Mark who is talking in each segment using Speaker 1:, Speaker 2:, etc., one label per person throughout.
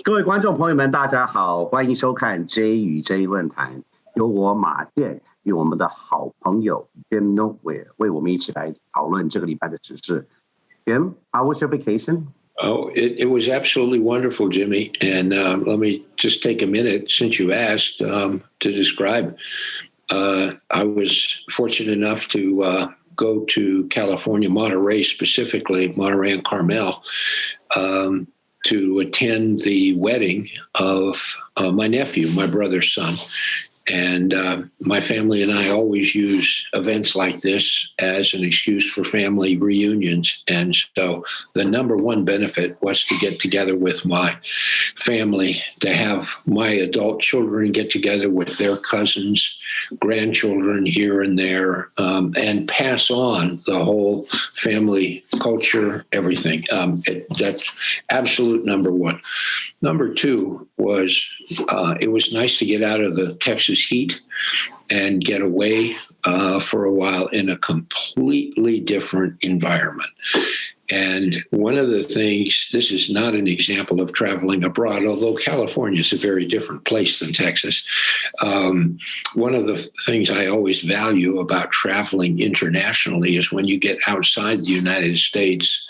Speaker 1: 各位观众朋友们，大家好，欢迎收看 JxJ 论坛，由我马健与我们的好朋友 Jim Noteware 为我们一起来讨论这个礼拜的时事。Jim, how was your vacation?
Speaker 2: Oh, it was absolutely wonderful, Jimmy. And let me just take a minute, since you asked, to describe. I was fortunate enough to go to California, Monterey specifically, Monterey and Carmel, to attend the wedding of my nephew, my brother's son. And my family and I always use events like this as an excuse for family reunions. And so the number one benefit was to get together with my family, to have my adult children get together with their cousins, grandchildren here and there, and pass on the whole family culture, everything. That's absolute number one. Number two was it was nice to get out of the Texas heat and get away for a while in a completely different environment. And one of the things, this is not an example of traveling abroad, although California is a very different place than Texas. One of the things I always value about traveling internationally is when you get outside the United States,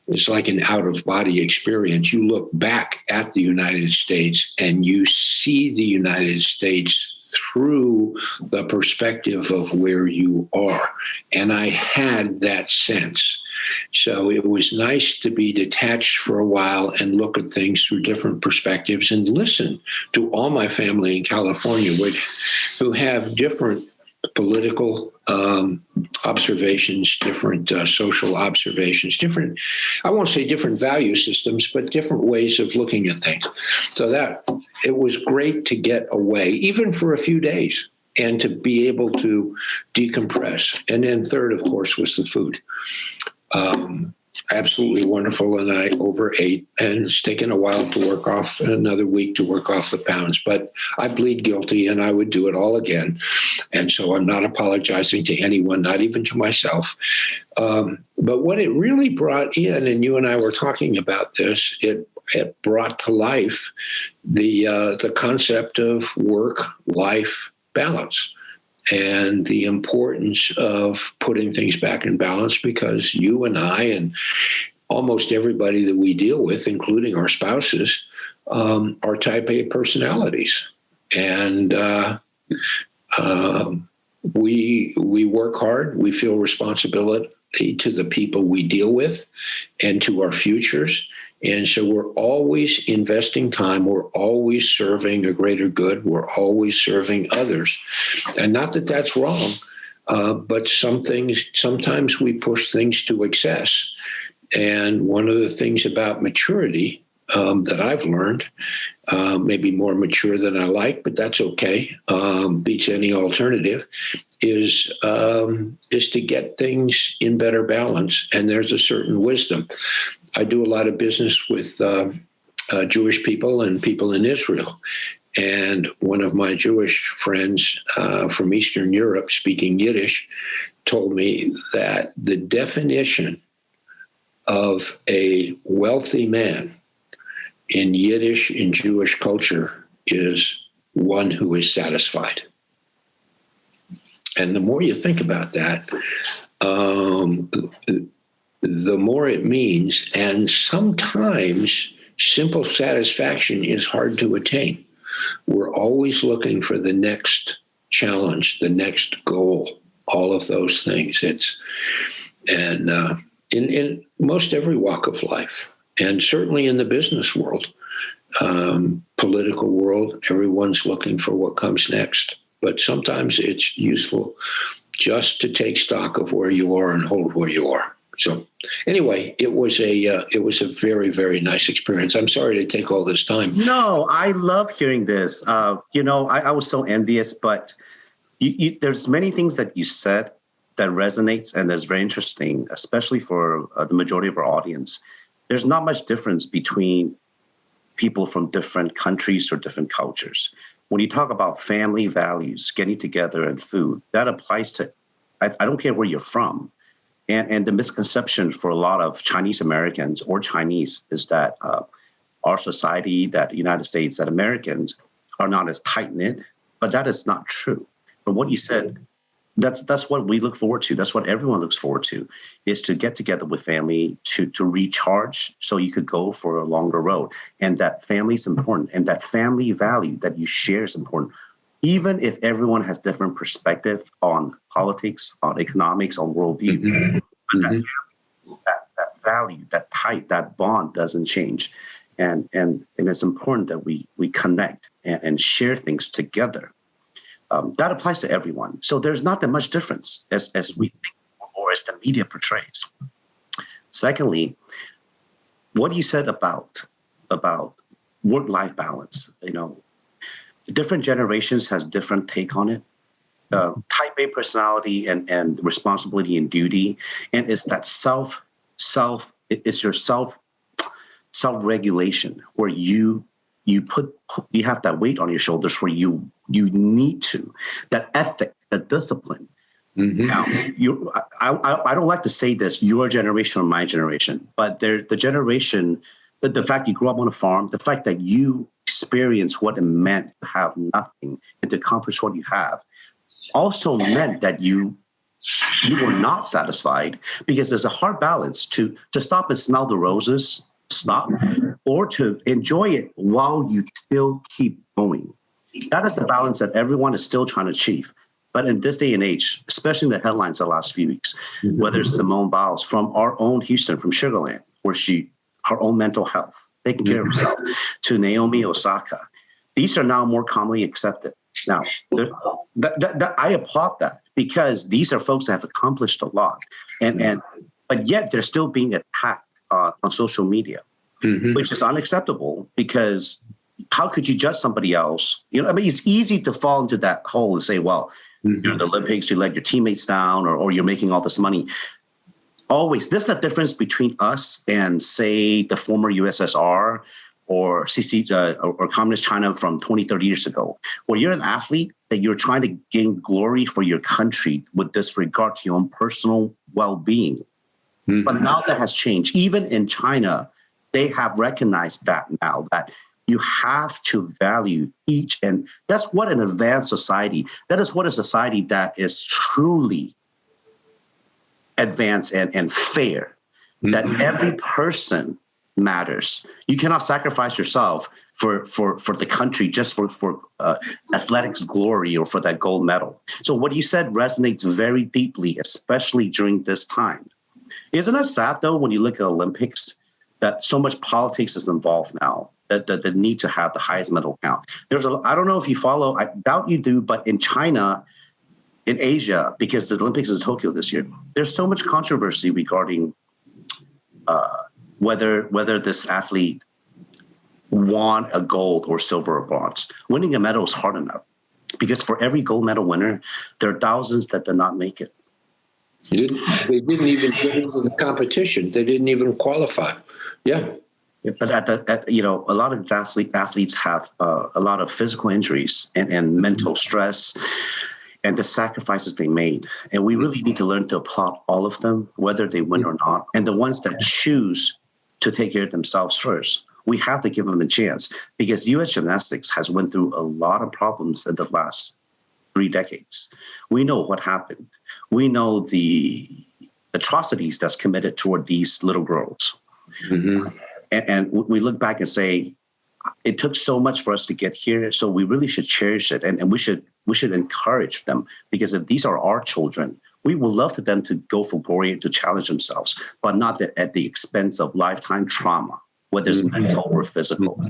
Speaker 2: it's like an out-of-body experience. You look back at the United States and you see the United States through the perspective of where you are. And I had that sense. So it was nice to be detached for a while and look at things through different perspectives and listen to all my family in California who have different political observations, different social observations, different, I won't say different value systems, but different ways of looking at things. So that it was great to get away, even for a few days, and to be able to decompress. And then third, of course, was the food. Absolutely wonderful, and I overate, and it's taken a while to work off, another week to work off the pounds, but I bleed guilty and I would do it all again. And so I'm not apologizing to anyone, not even to myself. But what it really brought in, and you and I were talking about this, it brought to life the concept of work-life balance. And the importance of putting things back in balance, because you and I and almost everybody that we deal with, including our spouses, are type A personalities. And we work hard. We feel responsibility to the people we deal with and to our futures. And so we're always investing time. We're always serving a greater good. We're always serving others. And not that that's wrong, but sometimes we push things to excess. And one of the things about maturity that I've learned, maybe more mature than I like, but that's okay, beats any alternative, is to get things in better balance. And there's a certain wisdom. I do a lot of business with Jewish people and people in Israel. And one of my Jewish friends from Eastern Europe, speaking Yiddish, told me that the definition of a wealthy man in Yiddish, in Jewish culture, is one who is satisfied. And the more you think about that, the more it means, and sometimes simple satisfaction is hard to attain. We're always looking for the next challenge, the next goal, all of those things. In most every walk of life, and certainly in the business world, political world, everyone's looking for what comes next. But sometimes it's useful just to take stock of where you are and hold where you are. So anyway, it was a very, very nice experience. I'm sorry to take all this time.
Speaker 1: No, I love hearing this. I was so envious, but there's many things that you said that resonates and is very interesting, especially for the majority of our audience. There's not much difference between people from different countries or different cultures. When you talk about family values, getting together and food, that applies to, I don't care where you're from. And the misconception for a lot of Chinese Americans or Chinese is that our society, that the United States, that Americans are not as tight-knit, but that is not true. But what you said, that's what we look forward to. That's what everyone looks forward to, is to get together with family to recharge so you could go for a longer road. And that family is important, and that family value that you share is important. Even if everyone has different perspective on politics, on economics, on worldview, but that value, that tie, that bond doesn't change. And it's important that we connect and share things together. That applies to everyone. So there's not that much difference as we think or as the media portrays. Secondly, what you said about work-life balance, different generations has different take on it. Type A personality and responsibility and duty, and it's that it's your self-regulation where you have that weight on your shoulders where you need to, that ethic, that discipline. Mm-hmm. Now, I don't like to say this, your generation or my generation, but the generation, the fact you grew up on a farm, the fact that you experience what it meant to have nothing and to accomplish what you have, also meant that you were not satisfied, because there's a hard balance to stop and smell the roses, stop, or to enjoy it while you still keep going. That is the balance that everyone is still trying to achieve. But in this day and age, especially in the headlines the last few weeks, whether it's Simone Biles from our own Houston, from Sugar Land, where her own mental health, taking care of herself, to Naomi Osaka, these are now more commonly accepted. Now, I applaud that, because these are folks that have accomplished a lot, but yet they're still being attacked on social media, which is unacceptable, because how could you judge somebody else? It's easy to fall into that hole and say, well, you're in the Olympics, you let your teammates down, or you're making all this money. Always, there's the difference between us and, say, the former USSR or or Communist China from 20, 30 years ago, where you're an athlete that you're trying to gain glory for your country with disregard to your own personal well-being. But now that has changed. Even in China, they have recognized that now, that you have to value each. And that's what an advanced society, that is what a society that is truly advanced and fair, that every person matters. You cannot sacrifice yourself for the country just for athletics glory or for that gold medal. So what you said resonates very deeply, especially during this time. Isn't it sad, though, when you look at Olympics, that so much politics is involved now, that the need to have the highest medal count? I don't know if you follow, I doubt you do, but in China, in Asia, because the Olympics is in Tokyo this year, there's so much controversy regarding whether this athlete won a gold or silver or bronze. Winning a medal is hard enough, because for every gold medal winner, there are thousands that did not make it.
Speaker 2: They didn't even get into the competition. They didn't even qualify. Yeah.
Speaker 1: But a lot of athletes have a lot of physical injuries and mental stress, and the sacrifices they made. And we really need to learn to applaud all of them, whether they win or not. And the ones that choose to take care of themselves first, we have to give them a chance, because U.S. gymnastics has went through a lot of problems in the last 3 decades. We know what happened. We know the atrocities that's committed toward these little girls. And we look back and say, it took so much for us to get here, so we really should cherish it, and we should encourage them, because if these are our children, we would love for them to go for glory and to challenge themselves, but not at the expense of lifetime trauma, whether it's mental or physical.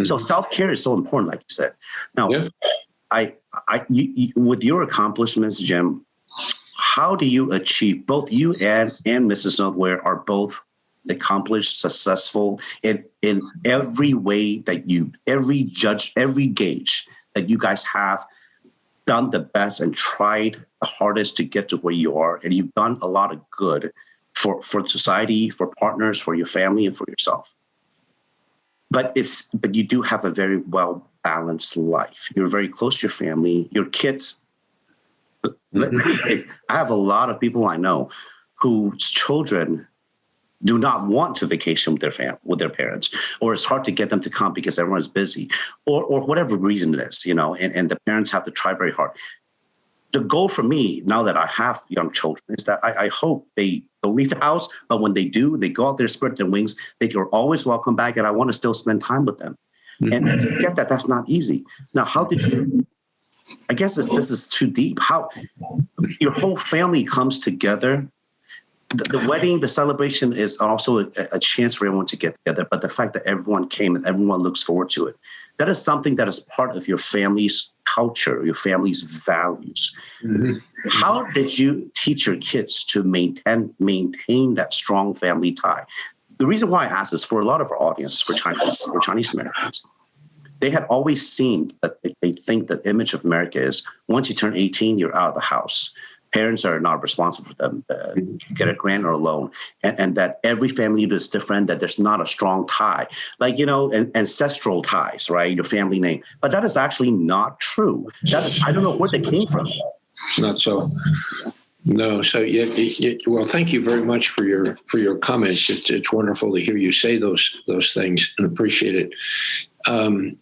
Speaker 1: So self-care is so important, like you said. Now, you, with your accomplishments, Jim, how do you achieve, both you and Mrs. Noteware are both accomplished, successful in every way that every gauge that you guys have done the best and tried the hardest to get to where you are, and you've done a lot of good for society, for partners, for your family, and for yourself. But you do have a very well balanced life. You're very close to your family, your kids. I have a lot of people I know whose children do not want to vacation with their parents, or it's hard to get them to come because everyone's busy, or whatever reason it is, and the parents have to try very hard. The goal for me, now that I have young children, is that I hope they don't leave the house, but when they do, they go out there, spread their wings, they are always welcome back, and I want to still spend time with them. And to get that, that's not easy. Now, how did you, I guess this is too deep, how your whole family comes together. The wedding, the celebration is also a chance for everyone to get together. But the fact that everyone came and everyone looks forward to it, that is something that is part of your family's culture, your family's values. Mm-hmm. How did you teach your kids to maintain that strong family tie? The reason why I ask is for a lot of our audience, for Chinese Americans, they had always seen that they think the image of America is once you turn 18, you're out of the house. Parents are not responsible for them, get a grant or a loan, and that every family is different, that there's not a strong tie, like, ancestral ties, right? Your family name. But that is actually not true. I don't know where they came from.
Speaker 2: Not so. No. So, well, thank you very much for your comments. It's wonderful to hear you say those things and appreciate it.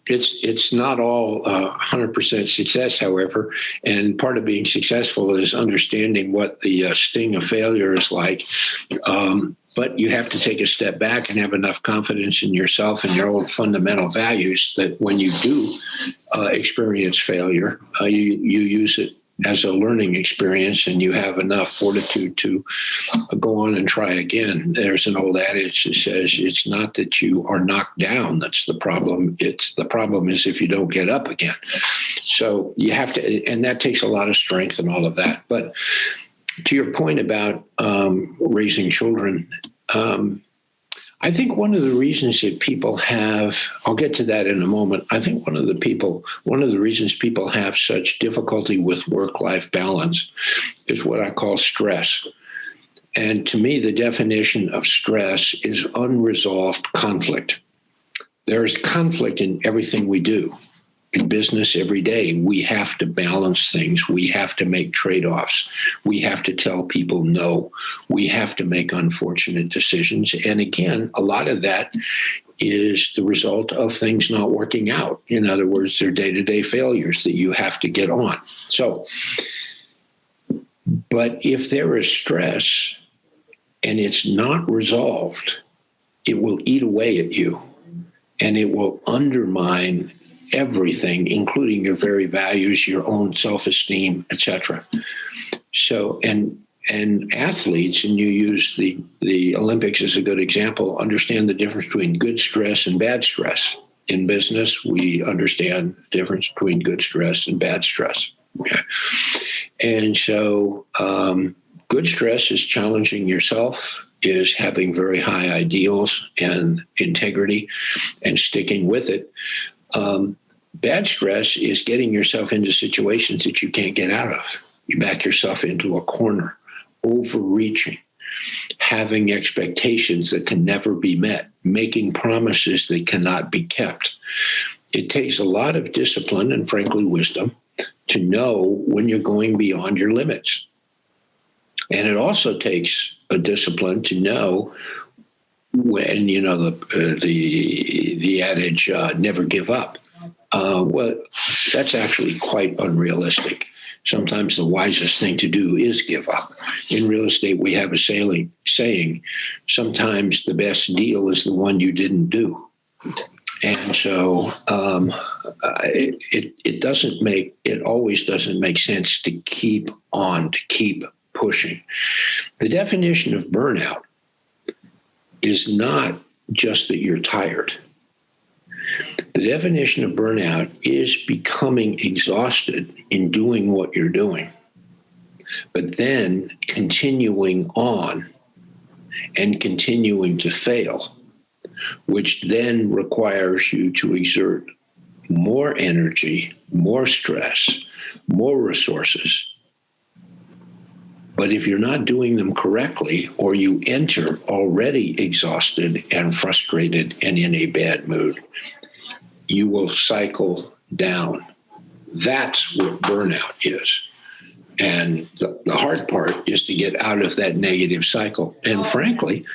Speaker 2: It's not all 100% success, however, and part of being successful is understanding what the sting of failure is like. But you have to take a step back and have enough confidence in yourself and your own fundamental values that when you do experience failure, you use it as a learning experience, and you have enough fortitude to go on and try again. There's an old adage that says it's not that you are knocked down that's the problem. The problem is if you don't get up again. So you have to, and that takes a lot of strength and all of that. But to your point about raising children, I think one of the reasons that people have, I'll get to that in a moment. I think one of the reasons people have such difficulty with work-life balance is what I call stress. And to me, the definition of stress is unresolved conflict. There is conflict in everything we do. In business every day, we have to balance things. We have to make trade-offs. We have to tell people no. We have to make unfortunate decisions. And again, a lot of that is the result of things not working out. In other words, they're day-to-day failures that you have to get on. So, but if there is stress and it's not resolved, it will eat away at you and it will undermine everything, including your very values, your own self-esteem, etc. So, and athletes, and you use the Olympics as a good example, understand the difference between good stress and bad stress. In business, we understand the difference between good stress and bad stress. Okay. And so good stress is challenging yourself, is having very high ideals and integrity and sticking with it. Bad stress is getting yourself into situations that you can't get out of. You back yourself into a corner, overreaching, having expectations that can never be met, making promises that cannot be kept. It takes a lot of discipline and, frankly, wisdom to know when you're going beyond your limits. And it also takes a discipline to know when, the adage, never give up. Well, that's actually quite unrealistic. Sometimes the wisest thing to do is give up. In real estate, we have a saying, sometimes the best deal is the one you didn't do. And so it always doesn't make sense to keep on, to keep pushing. The definition of burnout is not just that you're tired. The definition of burnout is becoming exhausted in doing what you're doing, but then continuing on and continuing to fail, which then requires you to exert more energy, more stress, more resources. But if you're not doing them correctly, or you enter already exhausted and frustrated and in a bad mood, you will cycle down. That's what burnout is. And the hard part is to get out of that negative cycle. And frankly,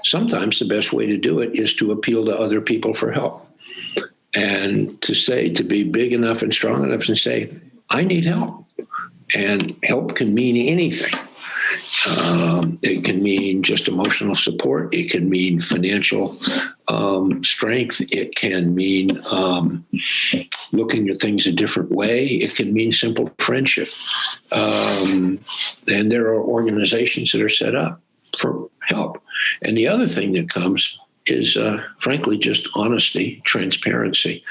Speaker 2: sometimes the best way to do it is to appeal to other people for help. And to be big enough and strong enough and say, I need help. And help can mean anything. It can mean just emotional support. It can mean financial strength. It can mean looking at things a different way. It can mean simple friendship. And there are organizations that are set up for help. And the other thing that comes is, frankly, just honesty, transparency.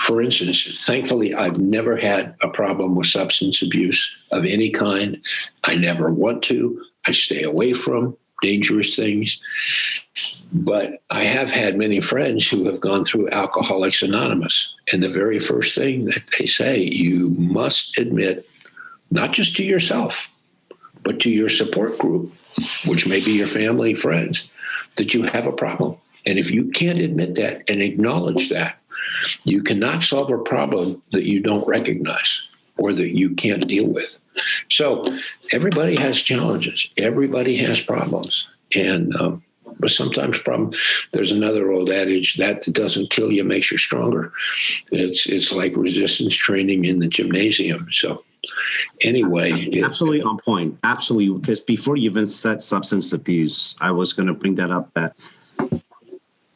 Speaker 2: For instance, thankfully, I've never had a problem with substance abuse of any kind. I never want to. I stay away from dangerous things. But I have had many friends who have gone through Alcoholics Anonymous. And the very first thing that they say, you must admit, not just to yourself, but to your support group, which may be your family, friends, that you have a problem. And if you can't admit that and acknowledge that, you cannot solve a problem that you don't recognize or that you can't deal with. So everybody has challenges. Everybody has problems. And but sometimes there's another old adage that doesn't kill you makes you stronger. It's like resistance training in the gymnasium. So anyway.
Speaker 1: Absolutely on point. Absolutely. Because before you even said substance abuse, I was going to bring that up that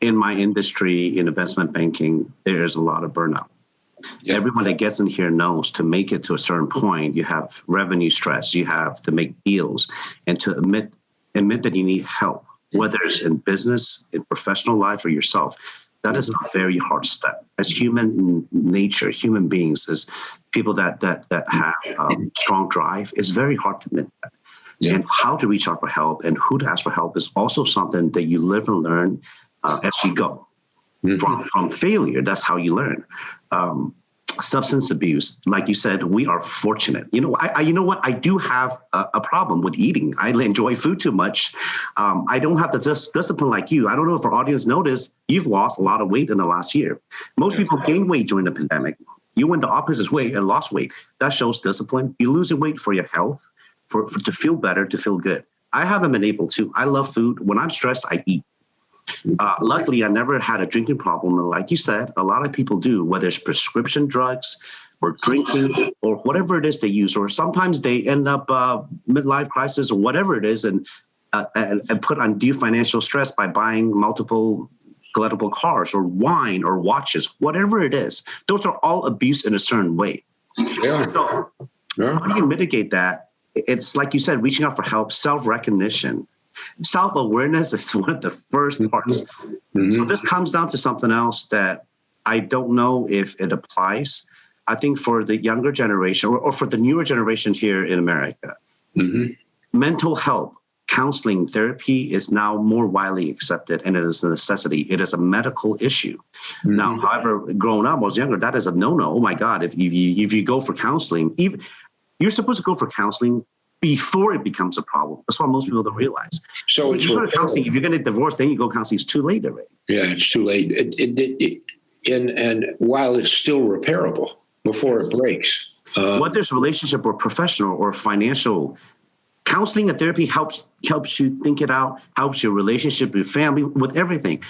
Speaker 1: in my industry, in investment banking, there's a lot of burnout. Yep. Everyone that gets in here knows to make it to a certain point, you have revenue stress, you have to make deals, and to admit that you need help, whether it's in business, in professional life, or yourself. That is a very hard step. As human nature, human beings, as people that have strong drive, it's very hard to admit that. Yeah. And how to reach out for help and who to ask for help is also something that you live and learn as you go. Mm-hmm. From failure, that's how you learn. Substance abuse, like you said, we are fortunate. You know, you know what? I do have a problem with eating. I enjoy food too much. I don't have the discipline like you. I don't know if our audience noticed, you've lost a lot of weight in the last year. Most people gain weight during the pandemic. You went the opposite way and lost weight. That shows discipline. You're losing weight for your health, for to feel better, to feel good. I haven't been able to. I love food. When I'm stressed, I eat. Luckily, I never had a drinking problem. And like you said, a lot of people do, whether it's prescription drugs or drinking or whatever it is they use, or sometimes they end up midlife crisis or whatever it is and put undue financial stress by buying multiple collectible cars or wine or watches, whatever it is. Those are all abuse in a certain way. Yeah. So how do you mitigate that? It's like you said, reaching out for help, self-recognition. Self-awareness is one of the first parts. Mm-hmm. So this comes down to something else that I don't know if it applies. I think for the younger generation or for the newer generation here in America, mental health, counseling, therapy is now more widely accepted, and it is a necessity. It is a medical issue. Mm-hmm. Now, however, growing up, when I was younger, that is a no-no. Oh my God, if you go for counseling, you're supposed to go for counseling before it becomes a problem. That's what most people don't realize. So if you go to counseling, if you're going to divorce, then you go counseling, it's too late already. Yeah,
Speaker 2: it's too late. And while it's still repairable before it breaks.
Speaker 1: Whether it's relationship or professional or financial, counseling and therapy helps you think it out, helps your relationship with family, with everything.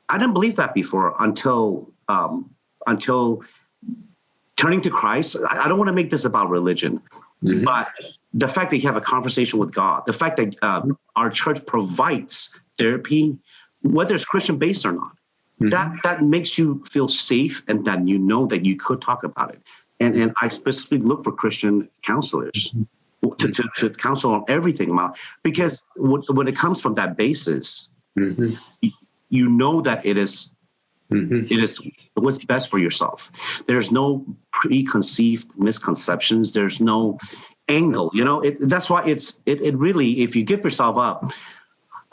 Speaker 1: I didn't believe that before until turning to Christ. I don't want to make this about religion, but the fact that you have a conversation with God, the fact that our church provides therapy, whether it's Christian-based or not, that makes you feel safe and that you know that you could talk about it. And I specifically look for Christian counselors to counsel on everything about, because when it comes from that basis, you know that it is what's best for yourself. There's no preconceived misconceptions. There's no angle, that's why it really, if you give yourself up,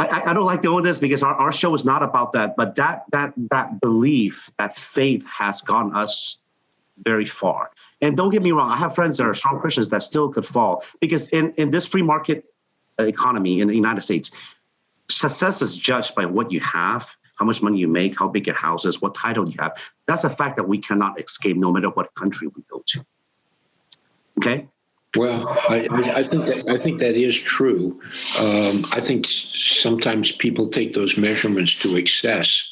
Speaker 1: I don't like doing this because our show is not about that, but that belief, that faith has gotten us very far. And don't get me wrong, I have friends that are strong Christians that still could fall, because in this free market economy in the United States, success is judged by what you have, how much money you make, how big your house is, what title you have. That's a fact that we cannot escape no matter what country we go to. Okay?
Speaker 2: Well, I think that is true. I think sometimes people take those measurements to excess,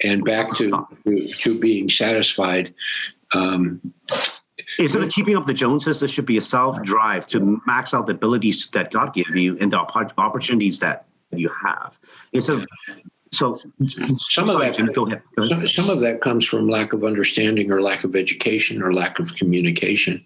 Speaker 2: and back to being satisfied.
Speaker 1: Instead of keeping up the Joneses, there should be a self-drive to max out the abilities that God gave you and the opportunities that you have. Some of
Speaker 2: that comes from lack of understanding or lack of education or lack of communication.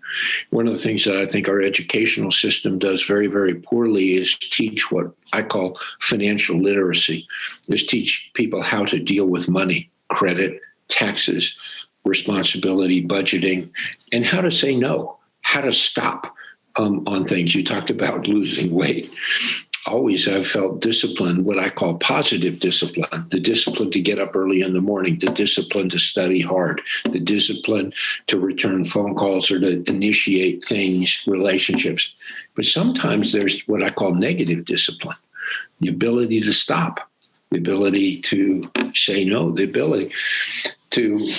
Speaker 2: One of the things that I think our educational system does very, very poorly is teach what I call financial literacy, is teach people how to deal with money, credit, taxes, responsibility, budgeting, and how to say no, how to stop on things. You talked about losing weight. Always I've felt discipline, what I call positive discipline, the discipline to get up early in the morning, the discipline to study hard, the discipline to return phone calls or to initiate things, relationships. But sometimes there's what I call negative discipline, the ability to stop, the ability to say no, the ability to,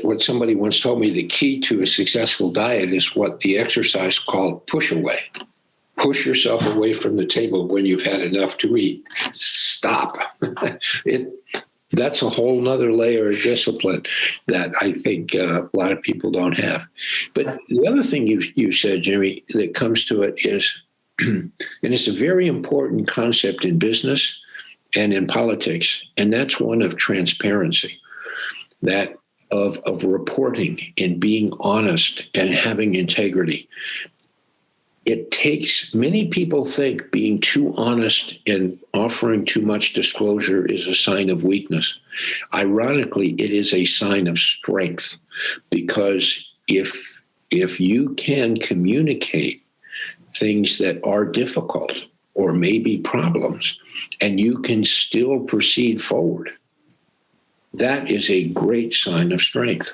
Speaker 2: what somebody once told me, the key to a successful diet is what the exercise called push away. Push yourself away from the table when you've had enough to eat. Stop. That's a whole nother layer of discipline that I think a lot of people don't have. But the other thing you said, Jimmy, that comes to it is, and it's a very important concept in business and in politics, and that's one of transparency, that of reporting and being honest and having integrity. It takes, many people think being too honest and offering too much disclosure is a sign of weakness. Ironically, it is a sign of strength, because if you can communicate things that are difficult or maybe problems, and you can still proceed forward, that is a great sign of strength.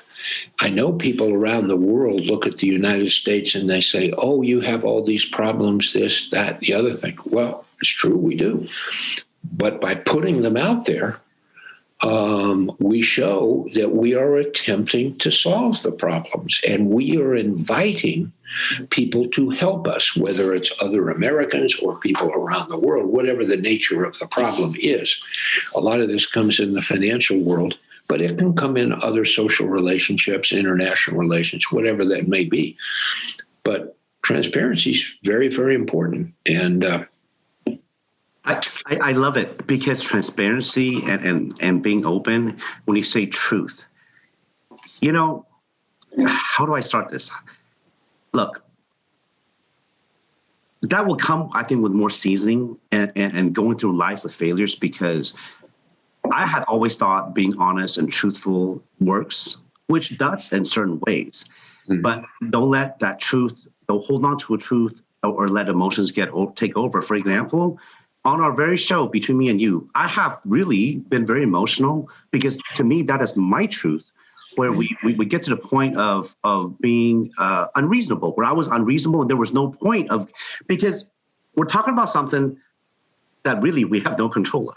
Speaker 2: I know people around the world look at the United States and they say, oh, you have all these problems, this, that, the other thing. Well, it's true, we do. But by putting them out there, we show that we are attempting to solve the problems, and we are inviting people to help us, whether it's other Americans or people around the world, whatever the nature of the problem is. A lot of this comes in the financial world, but it can come in other social relationships, international relations, whatever that may be. But transparency is very, very important. And
Speaker 1: I love it, because transparency and being open, when you say truth, how do I start this? Look, that will come, I think, with more seasoning and going through life with failures, because I had always thought being honest and truthful works, which does in certain ways. Mm-hmm. But don't let that truth, don't hold on to a truth or let emotions take over. For example, on our very show, Between Me and You, I have really been very emotional, because to me, that is my truth, where we get to the point of being unreasonable, where I was unreasonable and there was no point of, because we're talking about something that really we have no control of.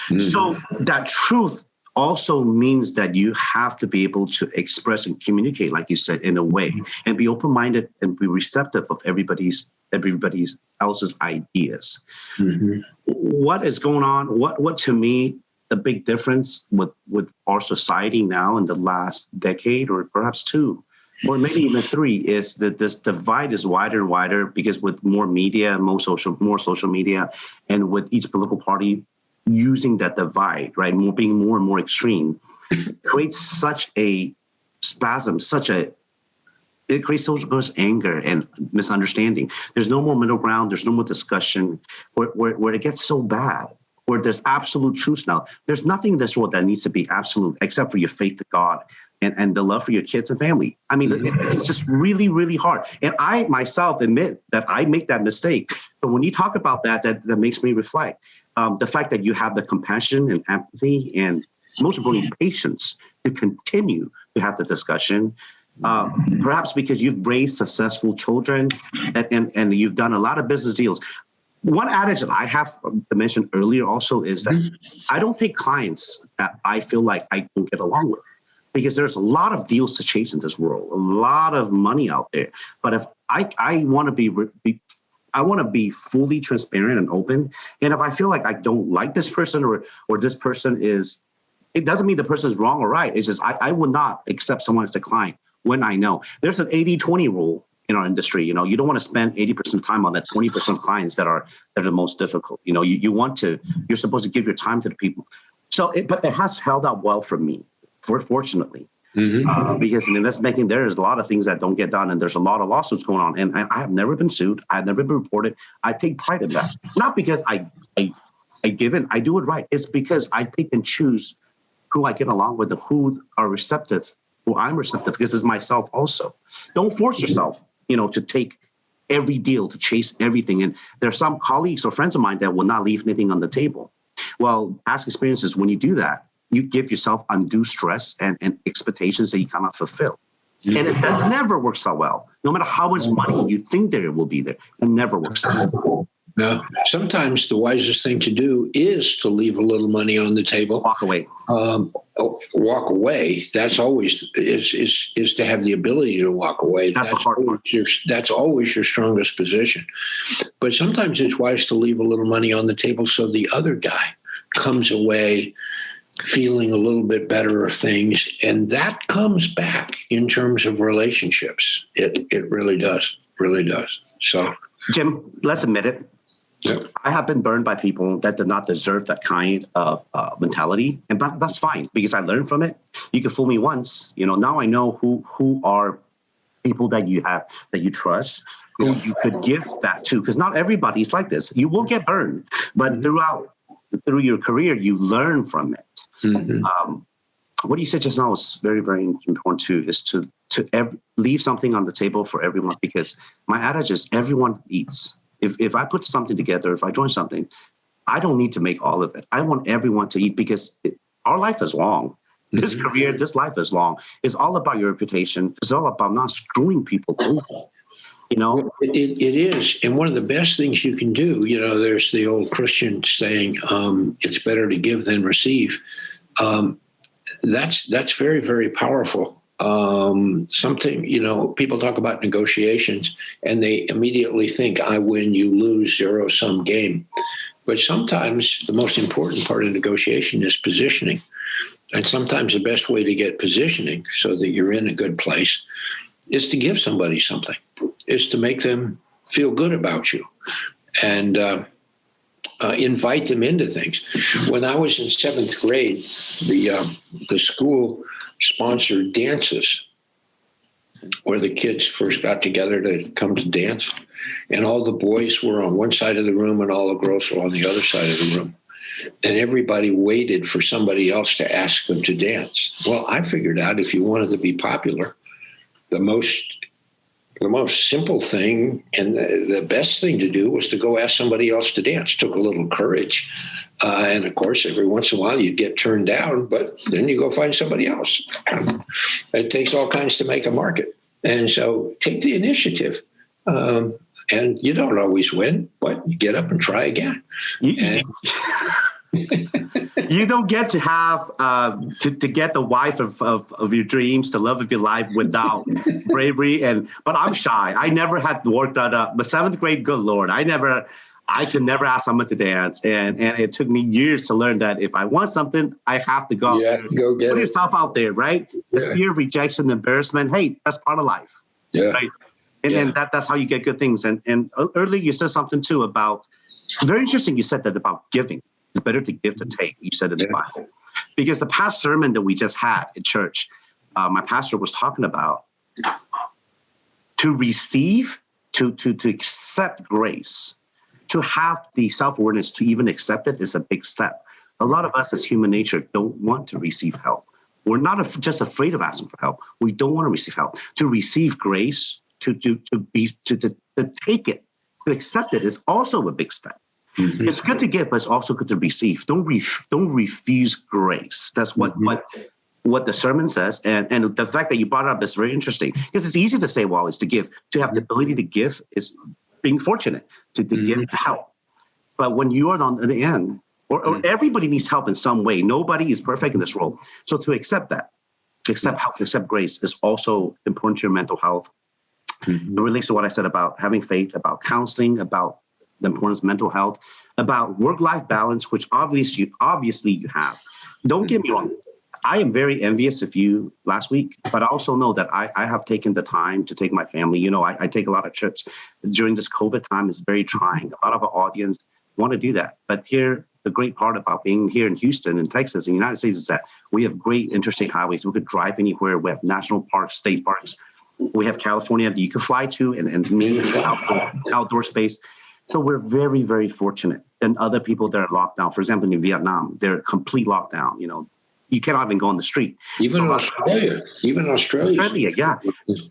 Speaker 1: Mm-hmm. So that truth also means that you have to be able to express and communicate, like you said, in a way, and be open-minded and be receptive of everybody else's ideas. Mm-hmm. What is going on? What to me, the big difference with our society now in the last decade, or perhaps two, or maybe even three, is that this divide is wider and wider, because with more media, more social media, and with each political party using that divide, right, being more and more extreme, creates such a spasm, it creates so much anger and misunderstanding. There's no more middle ground. There's no more discussion, where it gets so bad, where there's absolute truth now. There's nothing in this world that needs to be absolute except for your faith to God and the love for your kids and family. I mean, it's just really, really hard. And I myself admit that I make that mistake. But when you talk about that makes me reflect. The fact that you have the compassion and empathy and, most importantly, patience to continue to have the discussion, perhaps because you've raised successful children and you've done a lot of business deals. One adage that I have to mention earlier also is that I don't take clients that I feel like I don't get along with. because there's a lot of deals to chase in this world, a lot of money out there. But if I want to be fully transparent and open. And if I feel like I don't like this person or this person is, it doesn't mean the person is wrong or right. It's just I would not accept someone as a client when I know. There's an 80-20 rule in our industry. You don't want to spend 80% of time on that 20% of clients that are the most difficult. You're supposed to give your time to the people. So, but it has held out well for me, fortunately. Because in investment banking, there is a lot of things that don't get done, and there's a lot of lawsuits going on. And I have never been sued. I've never been reported. I take pride in that. Not because I give in. I do it right. It's because I pick and choose who I get along with and who are receptive, who I'm receptive, because it's myself also. Don't force yourself, to take every deal, to chase everything. And there are some colleagues or friends of mine that will not leave anything on the table. Well, past experiences, when you do that, you give yourself undue stress and expectations that you cannot fulfill. And that never works out well. No matter how much money you think there will be there, it never works out.
Speaker 2: No, sometimes the wisest thing to do is to leave a little money on the table.
Speaker 1: Walk away.
Speaker 2: Walk away. That's always is to have the ability to walk away.
Speaker 1: That's the hard part.
Speaker 2: That's always your strongest position. But sometimes it's wise to leave a little money on the table so the other guy comes away feeling a little bit better of things. And that comes back in terms of relationships. It really does. Really does. So,
Speaker 1: Jim, let's admit it.
Speaker 2: Yep.
Speaker 1: I have been burned by people that did not deserve that kind of mentality. And that's fine because I learned from it. You could fool me once. Now I know who are people that you have, that you trust, who you could give that to. Because not everybody's like this. You will get burned. But through your career, you learn from it. What you said just now is very, very important too, is to leave something on the table for everyone, because my adage is everyone eats. If I put something together, if I join something, I don't need to make all of it. I want everyone to eat because our life is long. This career, this life is long. It's all about your reputation. It's all about not screwing people over.
Speaker 2: It is. And one of the best things you can do, there's the old Christian saying, it's better to give than receive. That's very, very powerful. Something, people talk about negotiations and they immediately think I win, you lose, zero-sum game. But sometimes the most important part of negotiation is positioning. And sometimes the best way to get positioning so that you're in a good place is to give somebody something, is to make them feel good about you and invite them into things. When I was in 7th grade, the school sponsored dances where the kids first got together to come to dance. And all the boys were on one side of the room and all the girls were on the other side of the room. And everybody waited for somebody else to ask them to dance. Well, I figured out if you wanted to be popular, the most simple thing and the best thing to do was to go ask somebody else to dance. Took a little courage. And of course, every once in a while you'd get turned down, but then you go find somebody else. It takes all kinds to make a market. And so take the initiative. And you don't always win, but you get up and try again.
Speaker 1: You don't get to have to get the wife of your dreams, the love of your life, without bravery. But I'm shy. I never had worked that up. But 7th grade, good Lord, I could never ask someone to dance, and it took me years to learn that if I want something, I have to go.
Speaker 2: Go get
Speaker 1: Put
Speaker 2: it.
Speaker 1: yourself out there, right? The fear of rejection, embarrassment. Hey, that's part of life.
Speaker 2: Yeah.
Speaker 1: Right. And that's how you get good things. And earlier you said something too about, very interesting. You said that about giving. It's better to give to take. You said it in the Bible. Because the past sermon that we just had at church, my pastor was talking about to receive, to accept grace, to have the self-awareness to even accept it is a big step. A lot of us as human nature don't want to receive help. We're not just afraid of asking for help. We don't want to receive help. To receive grace, to take it, to accept it is also a big step. Mm-hmm. It's good to give, but it's also good to receive. Don't refuse grace. That's what the sermon says. And the fact that you brought it up is very interesting, because it's easy to say, well, it's to give. To have the ability to give is being fortunate to give help. But when you are on the end, or everybody needs help in some way. Nobody is perfect in this world. So to accept that, except grace is also important to your mental health. It relates to what I said about having faith, about counseling, about the importance of mental health, about work-life balance, which obviously you have. Don't get me wrong. I am very envious of you last week, but I also know that I have taken the time to take my family. You know, I take a lot of trips during this COVID time. It's very trying. A lot of our audience want to do that. But here, the great part about being here in Houston and Texas and the United States is that we have great interstate highways. We could drive anywhere. We have national parks, state parks. We have California that you can fly to and mainly outdoor space. So we're very, very fortunate than other people that are locked down. For example, in Vietnam, they're complete lockdown. You know, you cannot even go on the street.
Speaker 2: Even Australia.
Speaker 1: Yeah.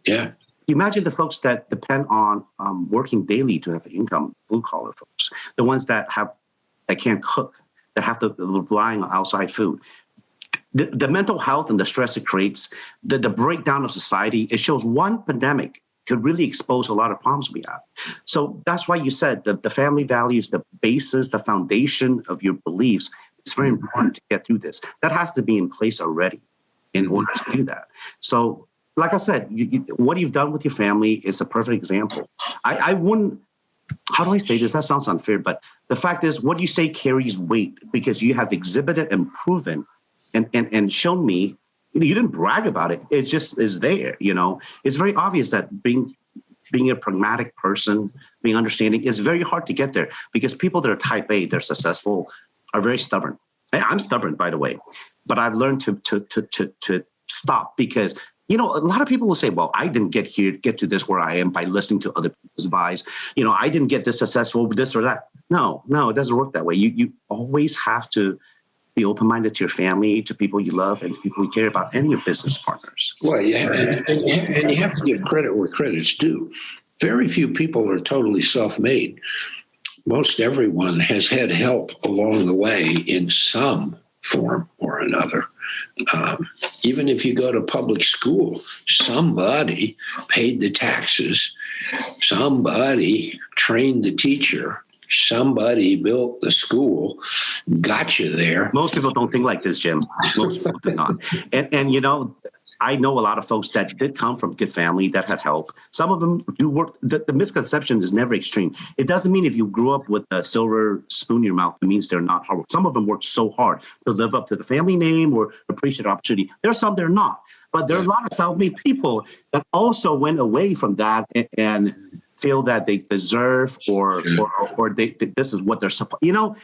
Speaker 1: Yeah. Imagine the folks that depend on working daily to have income, blue collar folks, the ones that can't cook, that have to rely on outside food. The mental health and the stress it creates, the breakdown of society, it shows one pandemic could really expose a lot of problems we have. So that's why you said the family values, the basis, the foundation of your beliefs, it's very important to get through this. That has to be in place already in order to do that. So like I said, what you've done with your family is a perfect example. I wouldn't, how do I say this? That sounds unfair, but the fact is what you say carries weight because you have exhibited and proven and shown me, you didn't brag about it. It just is there, you know. It's very obvious that being a pragmatic person, being understanding is very hard to get there because people that are type A, they're successful, are very stubborn. I'm stubborn, by the way, but I've learned to stop because, you know, a lot of people will say, well, I didn't get to this where I am by listening to other people's advice. You know, I didn't get this successful with this or that. No, it doesn't work that way. You always have to be open-minded to your family, to people you love, and people you care about, and your business partners.
Speaker 2: Well, yeah, and you have to give credit where credit's due. Very few people are totally self-made. Most everyone has had help along the way in some form or another. Even if you go to public school, somebody paid the taxes, somebody trained the teacher, somebody built the school, got you there.
Speaker 1: Most people don't think like this, Jim. Most people do not. And you know, I know a lot of folks that did come from good family that had help. Some of them do work. The misconception is never extreme. It doesn't mean if you grew up with a silver spoon in your mouth, it means they're not hard work. Some of them work so hard to live up to the family name or appreciate opportunity. There are some they're not. But there are a lot of self-made people that also went away from that and feel that they deserve or this is what they're supposed. You know,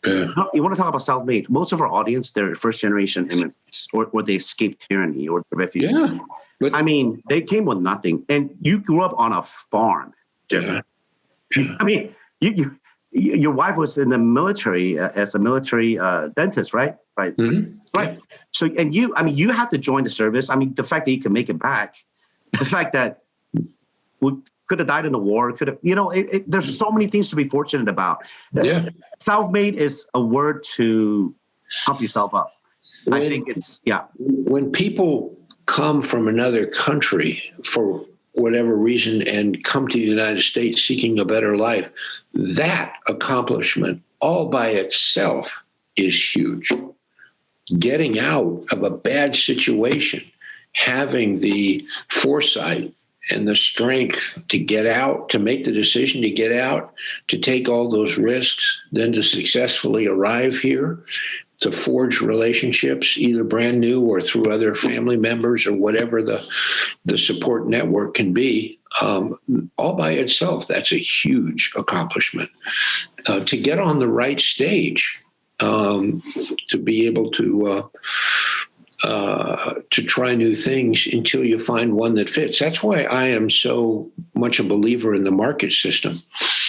Speaker 1: you want to talk about self-made. Most of our audience, they're first-generation immigrants, or they escaped tyranny, or refugees. Yeah, I mean, they came with nothing, and you grew up on a farm, Jim. Yeah. I mean, your wife was in the military as a military dentist, right? Right. Mm-hmm. Right. So, and you had to join the service. I mean, the fact that you can make it back, the fact that we could have died in the war, could have, you know, there's so many things to be fortunate about. Yeah. Self-made is a word to pump yourself up. I think it's, yeah.
Speaker 2: When people come from another country for whatever reason and come to the United States seeking a better life, that accomplishment all by itself is huge. Getting out of a bad situation, having the foresight and the strength to get out, to make the decision to get out, to take all those risks, then to successfully arrive here, to forge relationships, either brand new or through other family members or whatever the support network can be, all by itself, that's a huge accomplishment. To get on the right stage, to be able to try new things until you find one that fits. That's why I am so much a believer in the market system,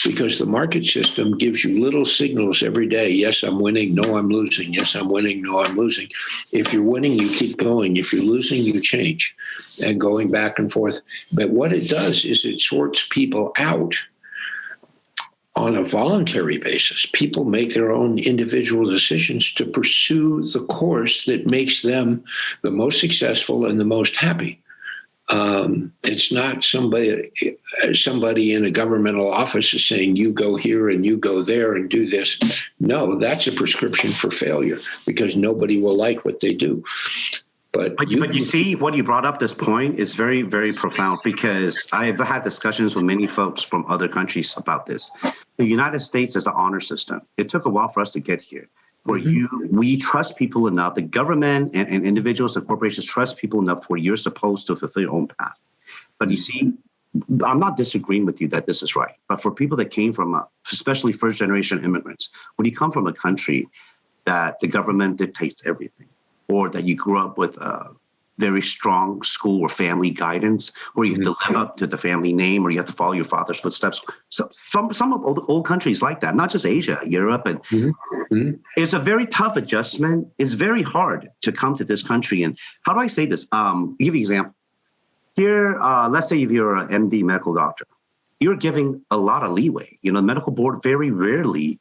Speaker 2: because the market system gives you little signals every day. Yes, I'm winning. No, I'm losing. Yes, I'm winning. No, I'm losing. If you're winning, you keep going. If you're losing, you change, and going back and forth. But what it does is it sorts people out on a voluntary basis. People make their own individual decisions to pursue the course that makes them the most successful and the most happy. It's not somebody in a governmental office is saying, you go here and you go there and do this. No, that's a prescription for failure, because nobody will like what they do. But
Speaker 1: you see, what you brought up, this point is very, very profound, because I've had discussions with many folks from other countries about this. The United States is an honor system. It took a while for us to get here, where we trust people enough. The government and individuals and corporations trust people enough where you're supposed to fulfill your own path. But you see, I'm not disagreeing with you that this is right. But for people that came from, especially first generation immigrants, when you come from a country that the government dictates everything, or that you grew up with a very strong school or family guidance, where you have to live up to the family name, or you have to follow your father's footsteps. So some of old countries like that, not just Asia, Europe, and it's a very tough adjustment. It's very hard to come to this country. And how do I say this? I'll give you an example. Here, let's say if you're an MD medical doctor, you're giving a lot of leeway. The medical board very rarely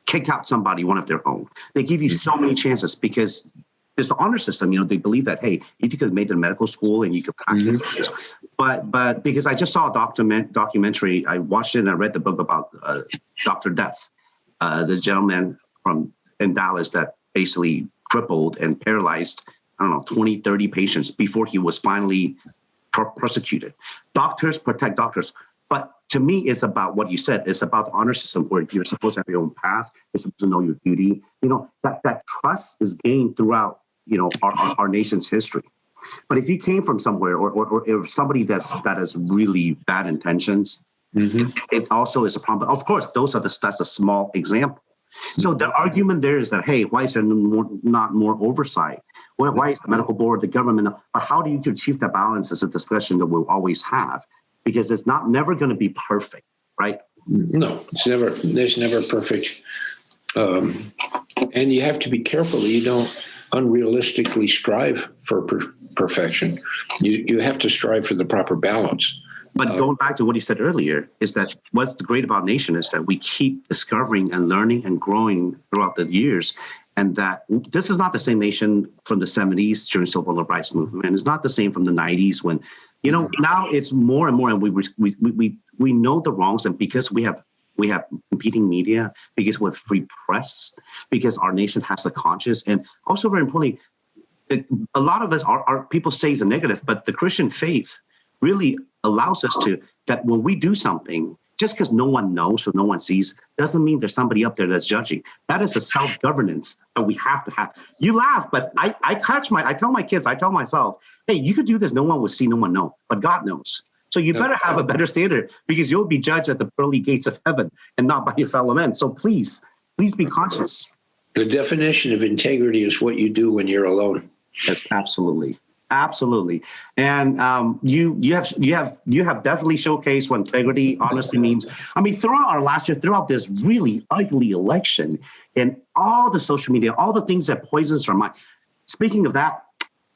Speaker 1: kick out somebody, one of their own. They give you so many chances because there's the honor system. They believe that, hey, you could have made it in medical school and you could practice. But because I just saw a documentary, I watched it and I read the book about Dr. Death, the gentleman in Dallas that basically crippled and paralyzed, 20, 30 patients before he was finally prosecuted. Doctors protect doctors. But to me, it's about what you said. It's about the honor system where you're supposed to have your own path. You're supposed to know your duty. That trust is gained throughout, our nation's history. But if you came from somewhere or somebody that has really bad intentions, it also is a problem. Of course, that's a small example. So the argument there is that, hey, why is there not more oversight? Why is the medical board, the government? But how do you achieve that balance is a discussion that we'll always have. Because it's never going to be perfect, right?
Speaker 2: No, there's never perfect. And you have to be careful that you don't unrealistically strive for perfection. You have to strive for the proper balance.
Speaker 1: But going back to what you said earlier, is that what's great about nation is that we keep discovering and learning and growing throughout the years. And that this is not the same nation from the 70s during civil rights movement. It's not the same from the 90s when, now it's more and more, and we know the wrongs, and because we have competing media, because we have free press, because our nation has a conscience, and also very importantly, a lot of us are people say it's a negative, but the Christian faith really allows us that when we do something, just because no one knows or no one sees, doesn't mean there's somebody up there that's judging. That is a self-governance that we have to have. You laugh, but I tell my kids, I tell myself, hey, you could do this, no one will see, no one know, but God knows. So you better have a better standard, because you'll be judged at the pearly gates of heaven and not by your fellow men. So please be conscious.
Speaker 2: The definition of integrity is what you do when you're alone.
Speaker 1: That's absolutely. And you have definitely showcased what integrity honestly means. Throughout our last year, throughout this really ugly election, and all the social media, all the things that poisons our mind. Speaking of that,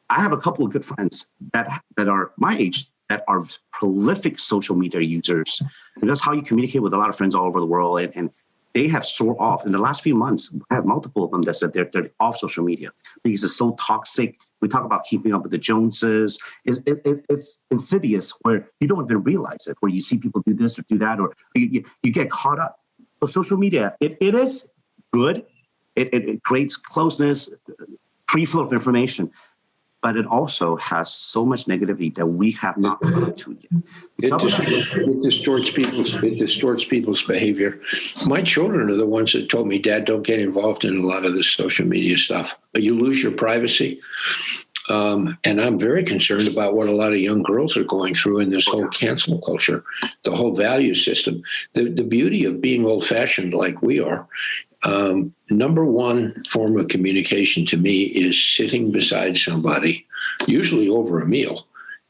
Speaker 1: I have a couple of good friends that are my age that are prolific social media users. And that's how you communicate with a lot of friends all over the world. And they have soared off in the last few months. I have multiple of them that said they're off social media because it's so toxic. We talk about keeping up with the Joneses. It's insidious where you don't even realize it, where you see people do this or do that, or you get caught up. So social media, it is good. It creates closeness, free flow of information, but it also has so much negativity that we have not come to yet.
Speaker 2: It distorts people's behavior. My children are the ones that told me, Dad, don't get involved in a lot of this social media stuff. You lose your privacy. And I'm very concerned about what a lot of young girls are going through in this whole cancel culture, the whole value system. The beauty of being old-fashioned like we are, number one form of communication to me is sitting beside somebody, usually over a meal,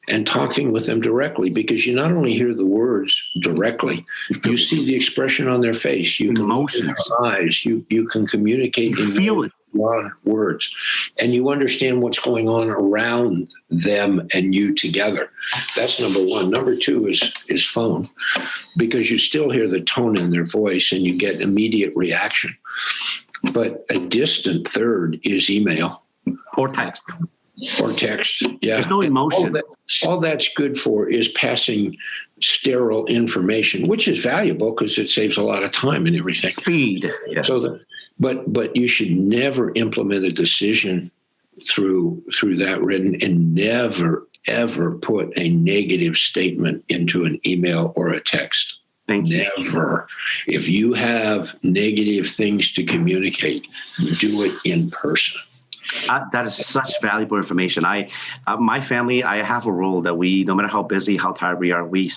Speaker 2: and talking with them directly, because you not only hear the words directly, you see the expression on their face, you can look in their eyes, you can communicate in
Speaker 1: feel it.
Speaker 2: Words, and you understand what's going on around them and you together. That's number one. Number two is phone, because you still hear the tone in their voice and you get immediate reaction. But a distant third is email
Speaker 1: or text.
Speaker 2: Yeah,
Speaker 1: there's no emotion.
Speaker 2: All that's good for is passing sterile information, which is valuable because it saves a lot of time and everything.
Speaker 1: Speed. Yes.
Speaker 2: But you should never implement a decision through that written, and never, ever put a negative statement into an email or a text.
Speaker 1: Thank you.
Speaker 2: Never. If you have negative things to communicate, do it in person.
Speaker 1: That is such valuable information. My family, I have a rule that no matter how busy, how tired we are, we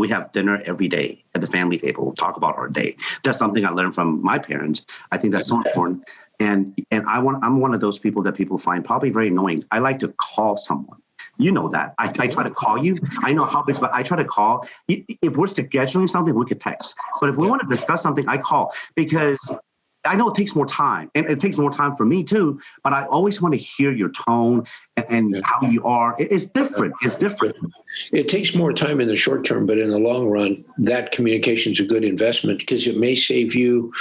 Speaker 1: have dinner every day at the family table. We'll talk about our day. That's something I learned from my parents. I think that's so important. And I'm one of those people that people find probably very annoying. I like to call someone. You know that. I try to call you. I know how busy, but I try to call. If we're scheduling something, we could text. But if we want to discuss something, I call, because I know it takes more time, and it takes more time for me too, but I always want to hear your tone and how you are. It's different. It's different.
Speaker 2: It takes more time in the short term, but in the long run, that communication is a good investment, because it may save you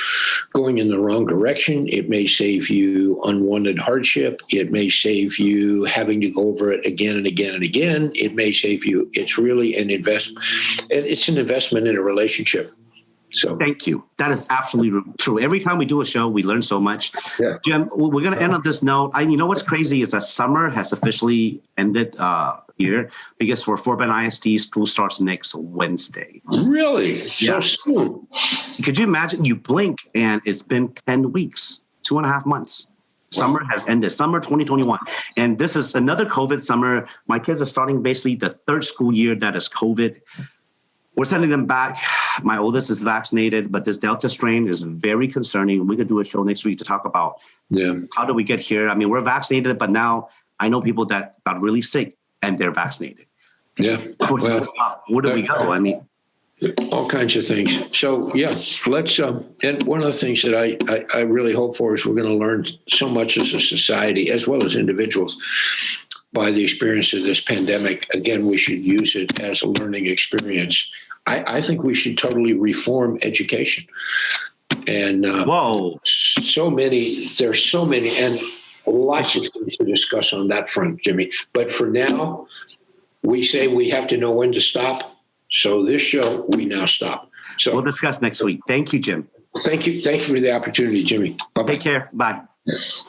Speaker 2: going in the wrong direction. It may save you unwanted hardship. It may save you having to go over it again and again and again. It may save you. It's really an investment. It's an investment in a relationship. So
Speaker 1: thank you. That is absolutely true. Every time we do a show, we learn so much. Yeah. Jim, we're going to end on this note. You know what's crazy is that summer has officially ended here, because for Fort Bend ISD, school starts next Wednesday.
Speaker 2: Really?
Speaker 1: Yes. So soon. Could you imagine? You blink and it's been 10 weeks, 2.5 months. Summer has ended, summer 2021. And this is another COVID summer. My kids are starting basically the third school year that is COVID. We're sending them back. My oldest is vaccinated, but this Delta strain is very concerning. We could do a show next week to talk about how do we get here. I mean, we're vaccinated, but now I know people that got really sick and they're vaccinated.
Speaker 2: Yeah.
Speaker 1: Where do we go? I mean,
Speaker 2: all kinds of things. So let's. And one of the things that I really hope for is we're going to learn so much as a society, as well as individuals, by the experience of this pandemic. Again, we should use it as a learning experience. I think we should totally reform education. And there's so many, and lots of things to discuss on that front, Jimmy. But for now, we say we have to know when to stop. So this show, we now stop. So
Speaker 1: we'll discuss next week. Thank you, Jim.
Speaker 2: Thank you. Thank you for the opportunity, Jimmy. Bye-bye.
Speaker 1: Take care. Bye.
Speaker 2: Yes.